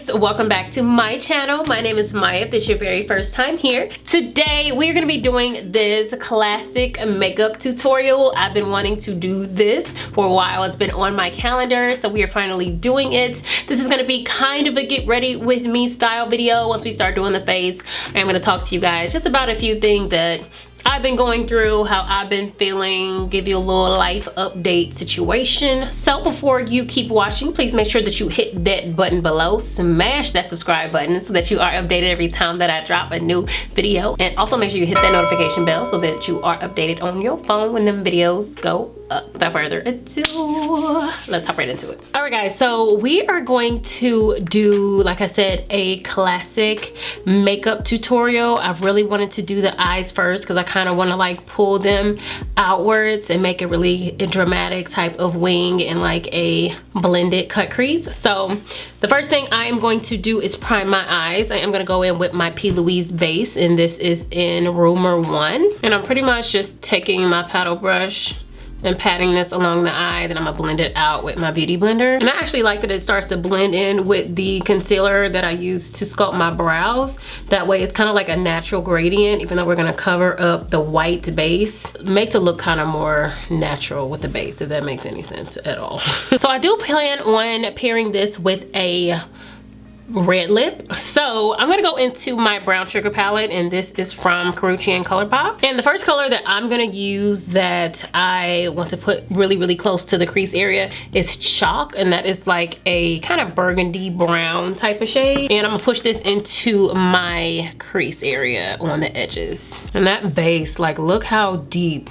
guys, welcome back to my channel. My name is Maya if this is your very first time here. Today we're going to be doing this classic makeup tutorial. I've been wanting to do this for a while. It's been on my calendar, so we are finally doing it. This is going to be kind of a get ready with me style video. Once we start doing the face, I'm going to talk to you guys just about a few things that I've been going through, how I've been feeling, give you a little life update situation. So before you keep watching, please make sure that you hit that button below, smash that subscribe button so that you are updated every time that I drop a new video. And also make sure you hit that notification bell so that you are updated on your phone when them videos go up. Without further ado, let's hop right into it. All right guys, so we are going to do, like I said, a classic makeup tutorial. I really wanted to do the eyes first because I kind of want to like pull them outwards and make a really dramatic type of wing and like a blended cut crease. So the first thing I am going to do is prime my eyes. I am going to go in with my P. Louise base, and this is in Rumor 1. And I'm pretty much just taking my paddle brush and patting this along the eye. Then I'm gonna blend it out with my beauty blender. And I actually like that it starts to blend in with the concealer that I use to sculpt my brows. That way it's kind of like a natural gradient, even though we're gonna cover up the white base. It makes it look kind of more natural with the base, if that makes any sense at all. So I do plan on pairing this with a red lip. So I'm gonna go into my brown sugar palette, and this is from Karrueche ColourPop. And the first color that I'm gonna use that I want to put really close to the crease area is Chalk, and that is like a kind of burgundy brown type of shade. And I'm gonna push this into my crease area on the edges. And that base, like, look how deep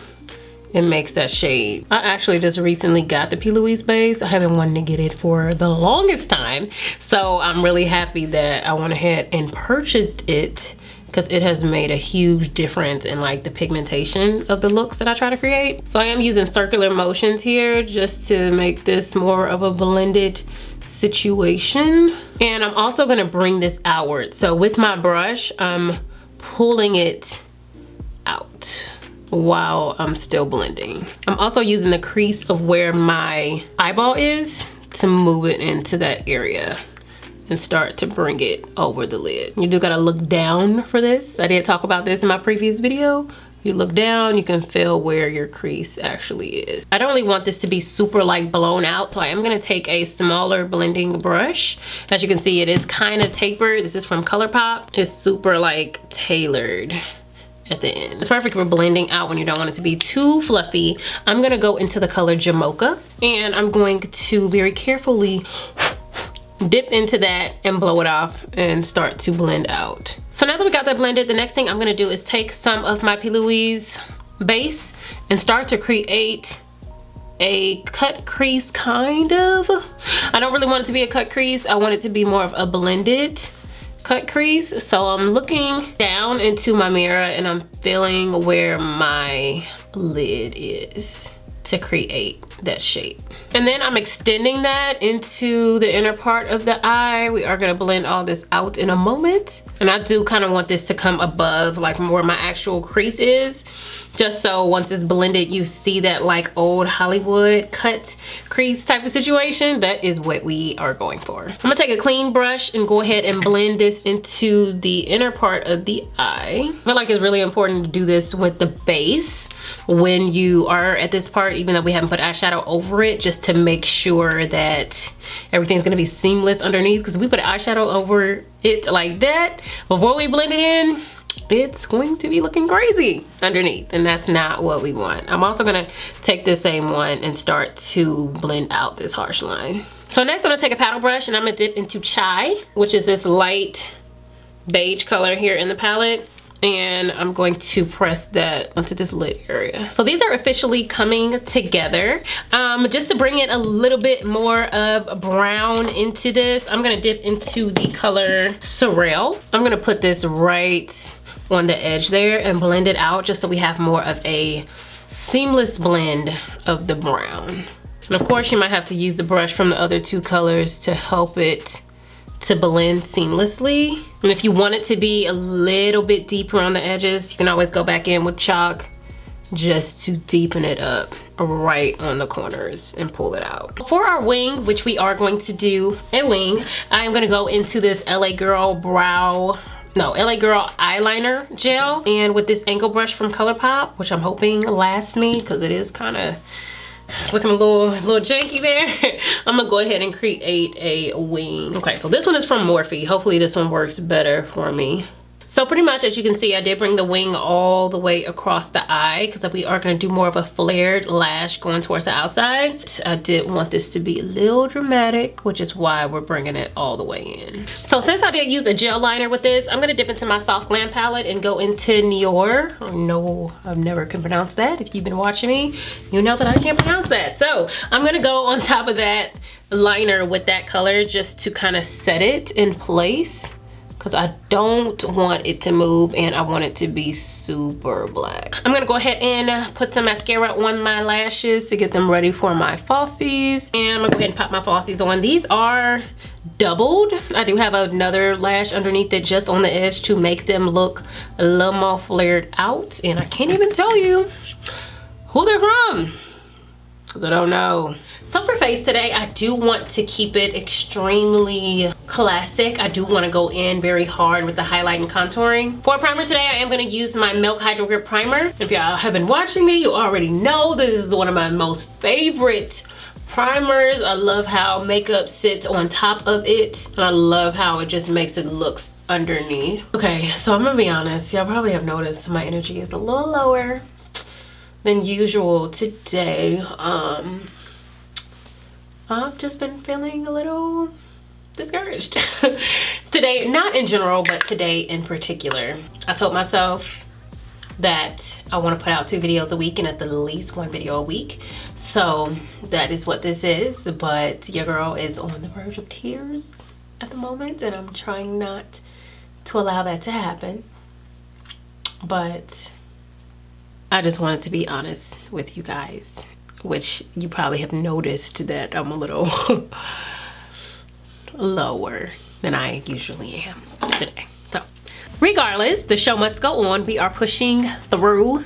it makes that shade. I actually just recently got the P. Louise base. I haven't wanted to get it for the longest time. So I'm really happy that I went ahead and purchased it because it has made a huge difference in like the pigmentation of the looks that I try to create. So I am using circular motions here just to make this more of a blended situation. And I'm also gonna bring this outward. So with my brush, I'm pulling it out while I'm still blending. I'm also using the crease of where my eyeball is to move it into that area and start to bring it over the lid. You do gotta look down for this. I did talk about this in my previous video. You look down, you can feel where your crease actually is. I don't really want this to be super like blown out, so I am gonna take a smaller blending brush. As you can see, it is kind of tapered. This is from ColourPop. It's super like tailored at the end. It's perfect for blending out when you don't want it to be too fluffy. I'm gonna go into the color Jamocha, and I'm going to very carefully dip into that and blow it off and start to blend out. So now that we got that blended, the next thing I'm gonna do is take some of my P. Louise base and start to create a cut crease, kind of. I don't really want it to be a cut crease. I want it to be more of a blended cut crease. So I'm looking down into my mirror and I'm feeling where my lid is to create that shape. And then I'm extending that into the inner part of the eye. We are gonna blend all this out in a moment. And I do kind of want this to come above like where my actual crease is, just so once it's blended, you see that like old Hollywood cut crease type of situation. That is what we are going for. I'm gonna take a clean brush and go ahead and blend this into the inner part of the eye. I feel like it's really important to do this with the base when you are at this part, even though we haven't put eyeshadow over it, just to make sure that everything's gonna be seamless underneath. Because if we put eyeshadow over it like that before we blend it in, it's going to be looking crazy underneath, and that's not what we want. I'm also gonna take the same one and start to blend out this harsh line. So next I'm gonna take a paddle brush and I'm gonna dip into Chai, which is this light beige color here in the palette. And I'm going to press that onto this lid area. So these are officially coming together. Just to bring in a little bit more of brown into this, I'm gonna dip into the color Sorrel. I'm gonna put this right on the edge there and blend it out just so we have more of a seamless blend of the brown. And of course you might have to use the brush from the other two colors to help it to blend seamlessly. And if you want it to be a little bit deeper on the edges, you can always go back in with chalk just to deepen it up right on the corners and pull it out. For our wing, which we are going to do a wing, I am going to go into this LA Girl LA Girl eyeliner gel, and with this angle brush from ColourPop, which I'm hoping lasts me because it is kind of looking a little janky there. I'm gonna go ahead and create a wing. Okay, so this one is from Morphe. Hopefully this one works better for me. So pretty much, as you can see, I did bring the wing all the way across the eye because we are going to do more of a flared lash going towards the outside. I did want this to be a little dramatic, which is why we're bringing it all the way in. So since I did use a gel liner with this, I'm going to dip into my Soft Glam palette and go into Nior. No, I've never can pronounce that. If you've been watching me, you know that I can't pronounce that. So I'm going to go on top of that liner with that color just to kind of set it in place, because I don't want it to move and I want it to be super black. I'm gonna go ahead and put some mascara on my lashes to get them ready for my falsies. And I'm gonna go ahead and pop my falsies on. These are doubled. I do have another lash underneath it just on the edge to make them look a little more flared out. And I can't even tell you who they're from, because I don't know. So for face today, I do want to keep it extremely classic. I do want to go in very hard with the highlight and contouring. For primer today, I am going to use my Milk Hydro Grip Primer. If y'all have been watching me, you already know this is one of my most favorite primers. I love how makeup sits on top of it, and I love how it just makes it look underneath. Okay, so I'm gonna be honest. Y'all probably have noticed my energy is a little lower than usual today. I've just been feeling a little discouraged today, not in general, but today in particular. I told myself that I want to put out 2 videos a week and at the least 1 video a week. So that is what this is, but your girl is on the verge of tears at the moment, and I'm trying not to allow that to happen. But I just wanted to be honest with you guys, which you probably have noticed that I'm a little lower than I usually am today. So regardless, the show must go on. We are pushing through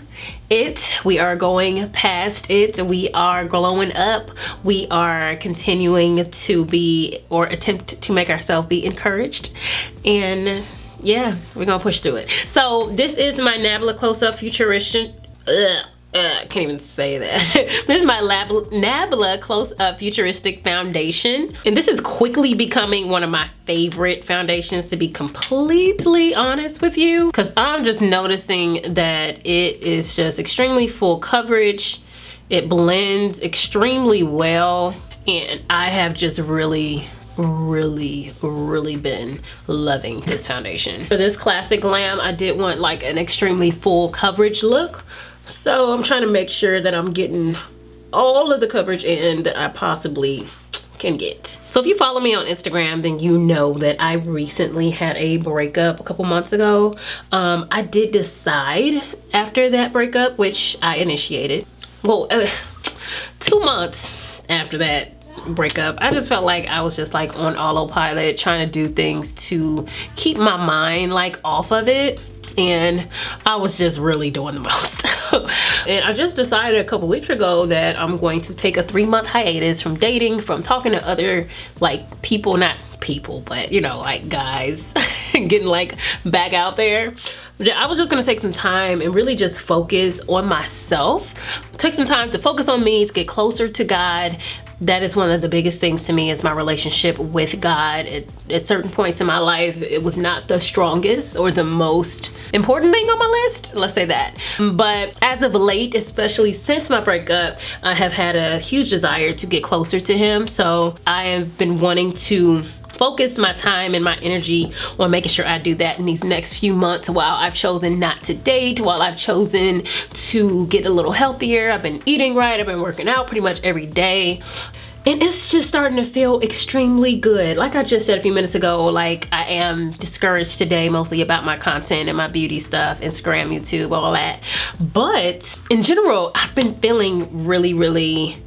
it. We are going past it. We are glowing up. We are continuing to be, or attempt to make ourselves be encouraged. And yeah, we're gonna push through it. So this is my Nabla Close-Up Futuristic, I can't even say that. This is my Nabla Close-Up Futuristic Foundation. And this is quickly becoming one of my favorite foundations, to be completely honest with you. Because I'm just noticing that it is just extremely full coverage. It blends extremely well. And I have just really been loving this foundation. For this classic glam, I did want like an extremely full coverage look. So I'm trying to make sure that I'm getting all of the coverage in that I possibly can get. So if you follow me on Instagram, then you know that I recently had a breakup a couple months ago. I did decide after that breakup, which I initiated, well, 2 months after that breakup, I just felt like I was just like on autopilot, trying to do things to keep my mind like off of it. And I was just really doing the most. And I just decided a couple weeks ago that I'm going to take a 3-month hiatus from dating, from talking to other like people, not people, but you know, like guys, getting like back out there. I was just gonna take some time and really just focus on myself. Take some time to focus on me, to get closer to God. That is one of the biggest things to me, is my relationship with God. At certain points in my life, it was not the strongest or the most important thing on my list, let's say that. But as of late, especially since my breakup, I have had a huge desire to get closer to Him. So I have been wanting to focus my time and my energy on making sure I do that in these next few months, while I've chosen not to date, while I've chosen to get a little healthier. I've been eating right, I've been working out pretty much every day. And it's just starting to feel extremely good. Like I just said a few minutes ago, like I am discouraged today mostly about my content and my beauty stuff, Instagram, YouTube, all that. But in general, I've been feeling really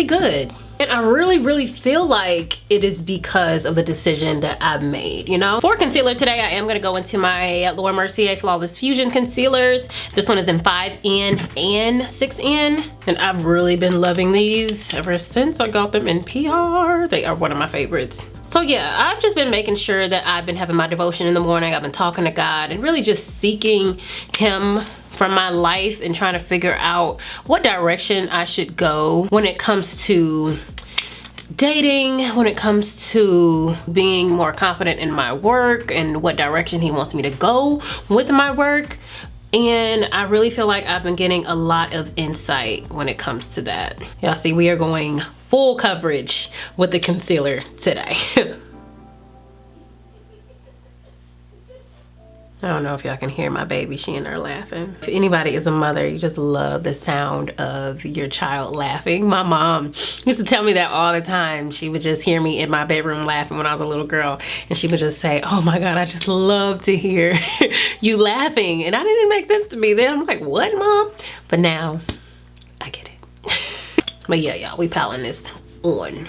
good. And And I really feel like it is because of the decision that I've made, you know? For concealer today, I am gonna go into my Laura Mercier Flawless Fusion concealers. This one is in 5N and 6N. And I've really been loving these ever since I got them in PR. They are one of my favorites. So yeah, I've just been making sure that I've been having my devotion in the morning. I've been talking to God and really just seeking Him from my life and trying to figure out what direction I should go when it comes to dating, when it comes to being more confident in my work and what direction He wants me to go with my work. And I really feel like I've been getting a lot of insight when it comes to that. Y'all see, we are going full coverage with the concealer today. I don't know if y'all can hear my baby, she and her laughing. If anybody is a mother, you just love the sound of your child laughing. My mom used to tell me that all the time. She would just hear me in my bedroom laughing when I was a little girl. And she would just say, oh my God, I just love to hear you laughing. And that didn't make sense to me then. I'm like, what, Mom? But now I get it. But yeah, y'all, we piling this on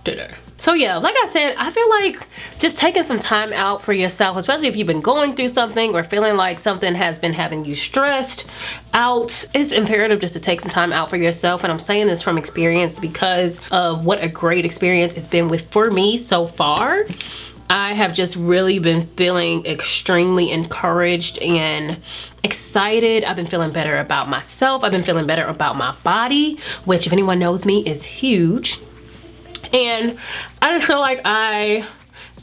today. So yeah, like I said, I feel like just taking some time out for yourself, especially if you've been going through something or feeling like something has been having you stressed out, it's imperative just to take some time out for yourself. And I'm saying this from experience because of what a great experience it's been for me so far. I have just really been feeling extremely encouraged and excited. I've been feeling better about myself. I've been feeling better about my body, which if anyone knows me is huge. And I just feel like I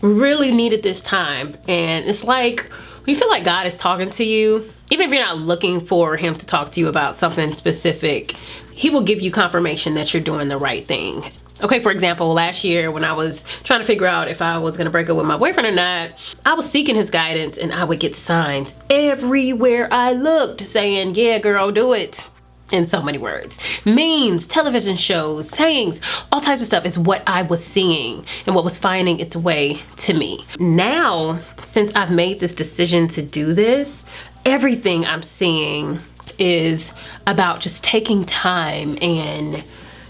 really needed this time. And it's like, when you feel like God is talking to you, even if you're not looking for Him to talk to you about something specific, He will give you confirmation that you're doing the right thing. Okay, for example, last year when I was trying to figure out if I was gonna break up with my boyfriend or not, I was seeking His guidance and I would get signs everywhere I looked saying, yeah, girl, do it. In so many words. Memes, television shows, sayings, all types of stuff is what I was seeing and what was finding its way to me. Now, since I've made this decision to do this, everything I'm seeing is about just taking time and,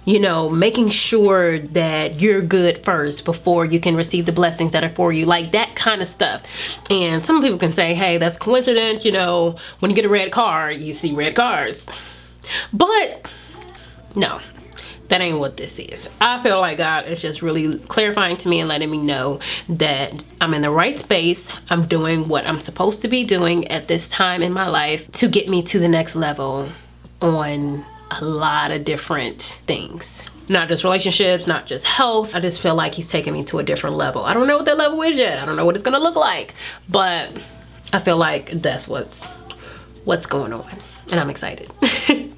you know, making sure that you're good first before you can receive the blessings that are for you, like that kind of stuff. And some people can say, hey, that's coincidence, you know, when you get a red car, you see red cars. But no, that ain't what this is. I feel like God is just really clarifying to me and letting me know that I'm in the right space. I'm doing what I'm supposed to be doing at this time in my life to get me to the next level on a lot of different things. Not just relationships, not just health. I just feel like He's taking me to a different level. I don't know what that level is yet. I don't know what it's gonna look like, but I feel like that's what's going on. And I'm excited.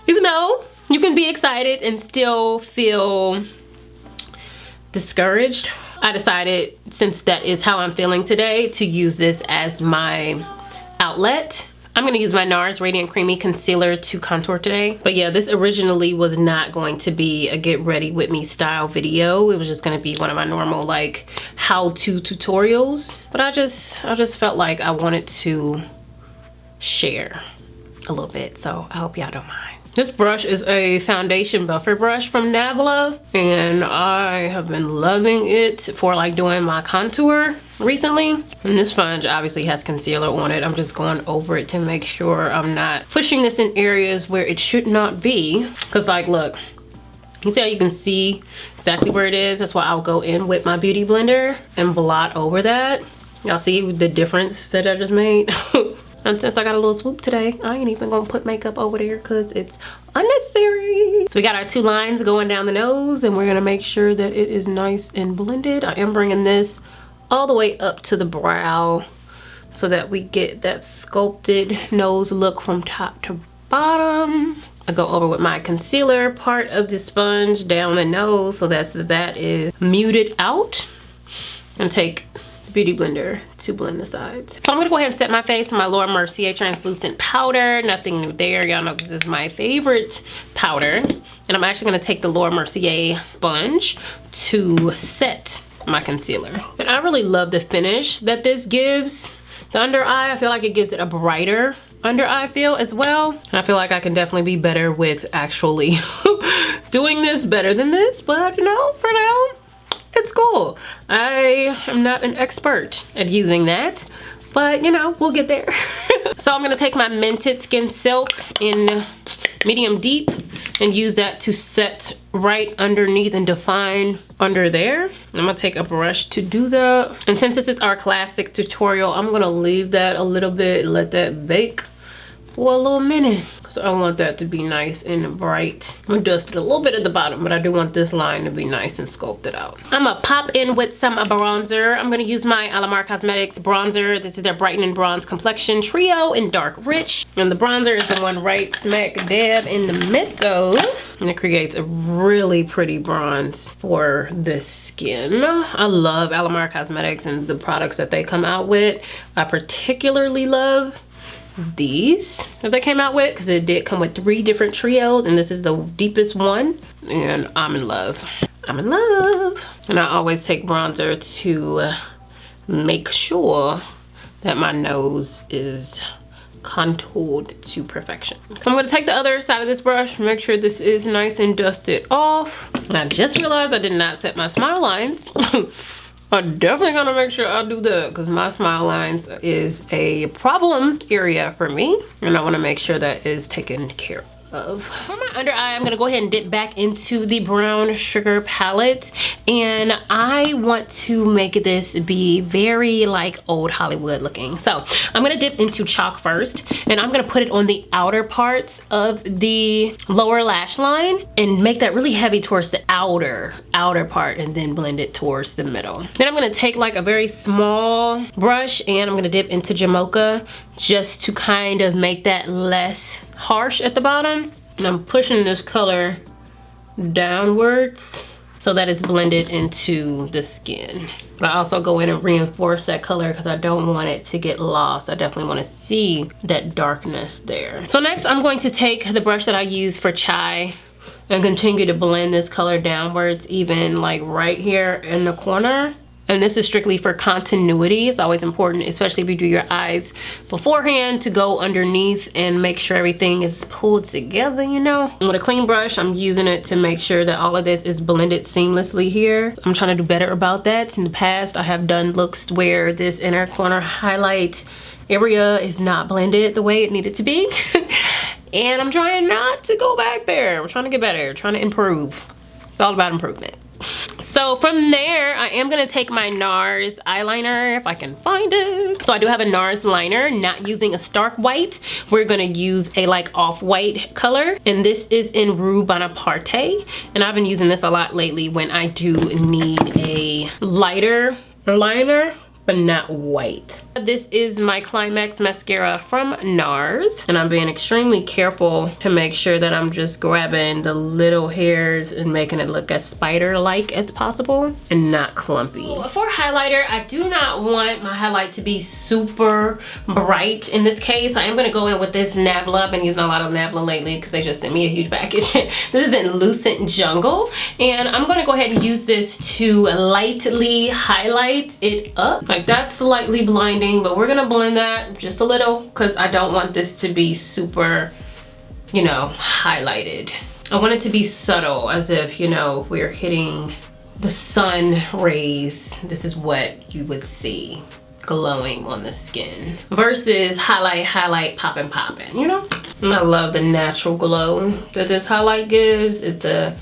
Even though you can be excited and still feel discouraged, I decided, since that is how I'm feeling today, to use this as my outlet. I'm gonna use my NARS Radiant Creamy Concealer to contour today. But yeah, this originally was not going to be a get ready with me style video. It was just gonna be one of my normal like how-to tutorials. But I just felt like I wanted to share a little bit, so I hope y'all don't mind. This brush is a foundation buffer brush from Nabla, and I have been loving it for like doing my contour recently. And this sponge obviously has concealer on it. I'm just going over it to make sure I'm not pushing this in areas where it should not be. Cause like, look, you see how you can see exactly where it is? That's why I'll go in with my beauty blender and blot over that. Y'all see the difference that I just made? And since I got a little swoop today, I ain't even gonna put makeup over there because it's unnecessary. So we got our two lines going down the nose, and we're gonna make sure that it is nice and blended. I am bringing this all the way up to the brow so that we get that sculpted nose look from top to bottom. I go over with my concealer part of the sponge down the nose so that is muted out, and take beauty blender to blend the sides. So I'm gonna go ahead and set my face with my Laura Mercier translucent powder. Nothing new there. Y'all know this is my favorite powder. And I'm actually gonna take the Laura Mercier sponge to set my concealer. And I really love the finish that this gives the under eye. I feel like it gives it a brighter under eye feel as well. And I feel like I can definitely be better with actually doing this better than this, but you know, for now, it's cool. I am not an expert at using that, but you know, we'll get there. So I'm gonna take my Mented Skin Silk in medium deep and use that to set right underneath and define under there. I'm gonna take a brush to do that. And since this is our classic tutorial, I'm gonna leave that a little bit and let that bake for a little minute. So I want that to be nice and bright. I'm gonna dust it a little bit at the bottom, but I do want this line to be nice and sculpted out. I'm gonna pop in with some bronzer. I'm gonna use my Alamar Cosmetics bronzer. This is their Brightening Bronze Complexion Trio in Dark Rich. And the bronzer is the one right smack dab in the middle. And it creates a really pretty bronze for the skin. I love Alamar Cosmetics and the products that they come out with. I particularly love these that they came out with because it did come with 3 different trios, and this is the deepest one, and I'm in love. I'm in love. And I always take bronzer to make sure that my nose is contoured to perfection. So I'm going to take the other side of this brush, make sure this is nice and dusted off. And I just realized I did not set my smile lines. I'm definitely gonna make sure I do that because my smile lines is a problem area for me, and I want to make sure that is taken care of. For my under eye, I'm gonna go ahead and dip back into the brown sugar palette, and I want to make this be very like old Hollywood looking. So I'm gonna dip into chalk first, and I'm gonna put it on the outer parts of the lower lash line and make that really heavy towards the outer part, and then blend it towards the middle. Then I'm gonna take like a very small brush and I'm gonna dip into Jamocha just to kind of make that less harsh at the bottom. And I'm pushing this color downwards so that it's blended into the skin. But I also go in and reinforce that color because I don't want it to get lost. I definitely want to see that darkness there. So next I'm going to take the brush that I use for Chai and continue to blend this color downwards, even like right here in the corner. And this is strictly for continuity. It's always important, especially if you do your eyes beforehand, to go underneath and make sure everything is pulled together, you know? And with a clean brush, I'm using it to make sure that all of this is blended seamlessly here. I'm trying to do better about that. In the past, I have done looks where this inner corner highlight area is not blended the way it needed to be. And I'm trying not to go back there. We're trying to get better, trying to improve. It's all about improvement. So from there, I am gonna take my NARS eyeliner if I can find it. So I do have a NARS liner, not using a stark white. We're gonna use a like off-white color, and this is in Rue Bonaparte. And I've been using this a lot lately when I do need a lighter liner, but not white. This is my Climax mascara from NARS, and I'm being extremely careful to make sure that I'm just grabbing the little hairs and making it look as spider-like as possible and not clumpy. For highlighter, I do not want my highlight to be super bright. In this case, I am gonna go in with this Nabla. I've been using a lot of Nabla lately because they just sent me a huge package. This is in Lucent Jungle, and I'm gonna go ahead and use this to lightly highlight it up. Like, that's slightly blinding, but we're gonna blend that just a little because I don't want this to be super, you know, highlighted. I want it to be subtle, as if, you know, we're hitting the sun rays. This is what you would see glowing on the skin versus highlight, popping, you know? And I love the natural glow that this highlight gives. It's a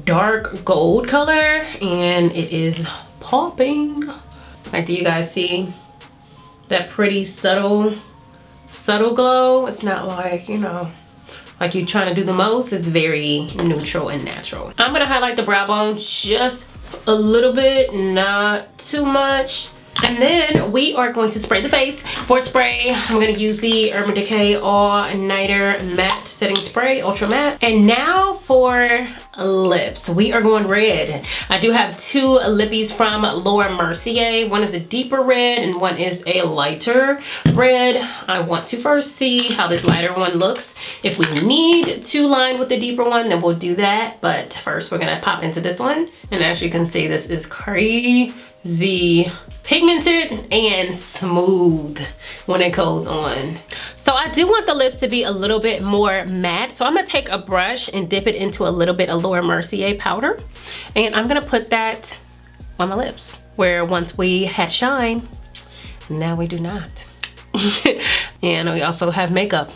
dark gold color and it is popping. Like, do you guys see that pretty subtle glow? It's not like, you know, like you're trying to do the most. It's very neutral and natural. I'm gonna highlight the brow bone just a little bit, not too much. And then we are going to spray the face. For spray, I'm gonna use the Urban Decay All Nighter Matte Setting Spray, Ultra Matte. And now for lips. We are going red. I do have 2 lippies from Laura Mercier. One is a deeper red and one is a lighter red. I want to first see how this lighter one looks. If we need to line with the deeper one, then we'll do that. But first, we're gonna pop into this one. And as you can see, this is crazy pigmented and smooth when it goes on. So I do want the lips to be a little bit more matte. So I'm gonna take a brush and dip it into a little bit of Laura Mercier powder. And I'm gonna put that on my lips, where once we had shine, now we do not. And we also have makeup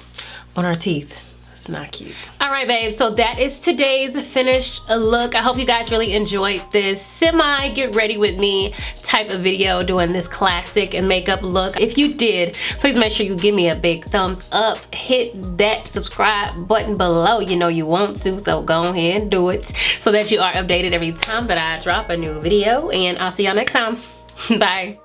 on our teeth. It's not cute. All right, babe, so that is today's finished look. I hope you guys really enjoyed this semi get ready with me type of video doing this classic and makeup look. If you did, please make sure you give me a big thumbs up. Hit that subscribe button below. You know you want to, so go ahead and do it so that you are updated every time that I drop a new video. And I'll see y'all next time. Bye.